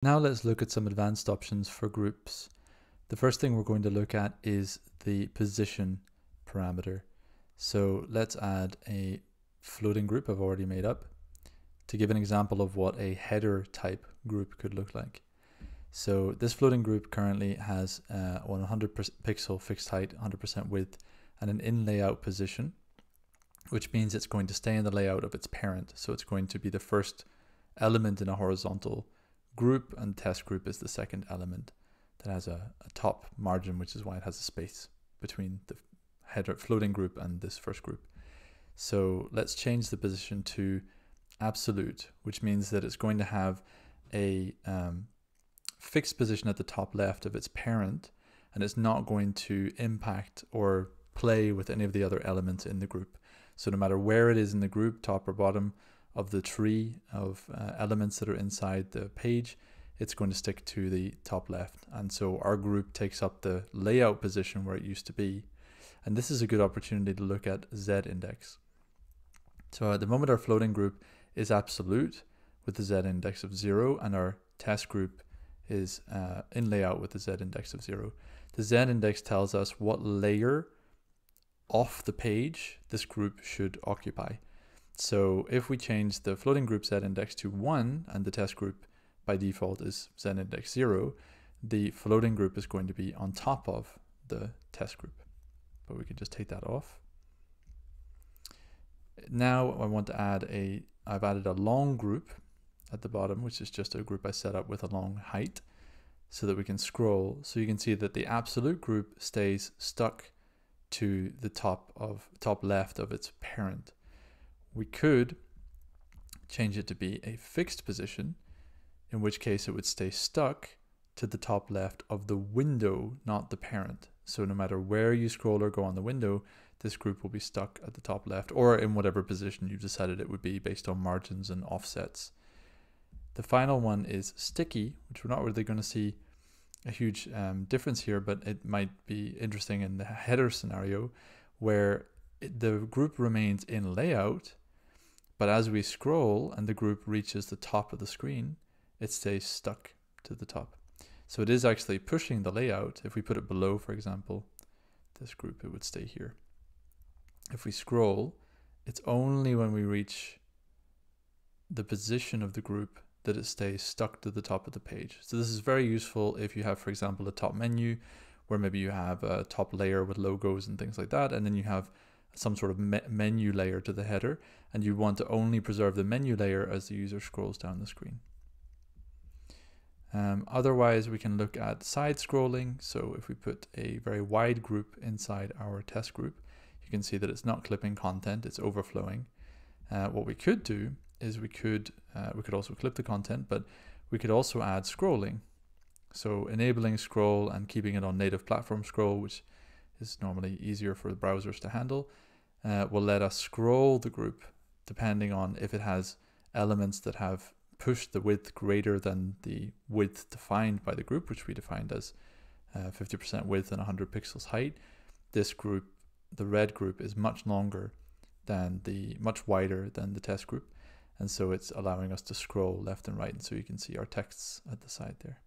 Now let's look at some advanced options for groups. The first thing we're going to look at is the position parameter. So let's add a floating group I've already made up to give an example of what a header type group could look like. So this floating group currently has 100 pixel fixed height, 100% width, and an in layout position, which means it's going to stay in the layout of its parent. So it's going to be the first element in a horizontal group, and test group is the second element that has a top margin, which is why it has a space between the header floating group and this first group. So let's change the position to absolute, which means that it's going to have a fixed position at the top left of its parent, and it's not going to impact or play with any of the other elements in the group. So no matter where it is in the group, top or bottom of the tree of elements that are inside the page, it's going to stick to the top left. And so our group takes up the layout position where it used to be. And this is a good opportunity to look at Z index. So at the moment our floating group is absolute with the Z index of 0, and our test group is in layout with the Z index of 0. The Z index tells us what layer off the page this group should occupy. So if we change the floating group Z index to 1 and the test group by default is Z index 0, the floating group is going to be on top of the test group. But we can just take that off. Now I want to add I've added a long group at the bottom, which is just a group I set up with a long height so that we can scroll. So you can see that the absolute group stays stuck to the top left of its parent. We could change it to be a fixed position, in which case it would stay stuck to the top left of the window, not the parent. So no matter where you scroll or go on the window, this group will be stuck at the top left, or in whatever position you've decided it would be based on margins and offsets. The final one is sticky, which we're not really going to see a huge difference here, but it might be interesting in the header scenario where the group remains in layout, but as we scroll and the group reaches the top of the screen, it stays stuck to the top. So it is actually pushing the layout. If we put it below, for example, this group, it would stay here. If we scroll, it's only when we reach the position of the group that it stays stuck to the top of the page. So this is very useful if you have, for example, a top menu where maybe you have a top layer with logos and things like that, and then you have some sort of menu layer to the header, and you want to only preserve the menu layer as the user scrolls down the screen. Otherwise, we can look at side scrolling. So if we put a very wide group inside our test group, you can see that it's not clipping content, it's overflowing. What we could do is we could also clip the content, but we could also add scrolling. So enabling scroll and keeping it on native platform scroll, which is normally easier for the browsers to handle, will let us scroll the group depending on if it has elements that have pushed the width greater than the width defined by the group, which we defined as 50% width and 100 pixels height. This group, the red group, is much wider than the test group, and so it's allowing us to scroll left and right, and so you can see our texts at the side there.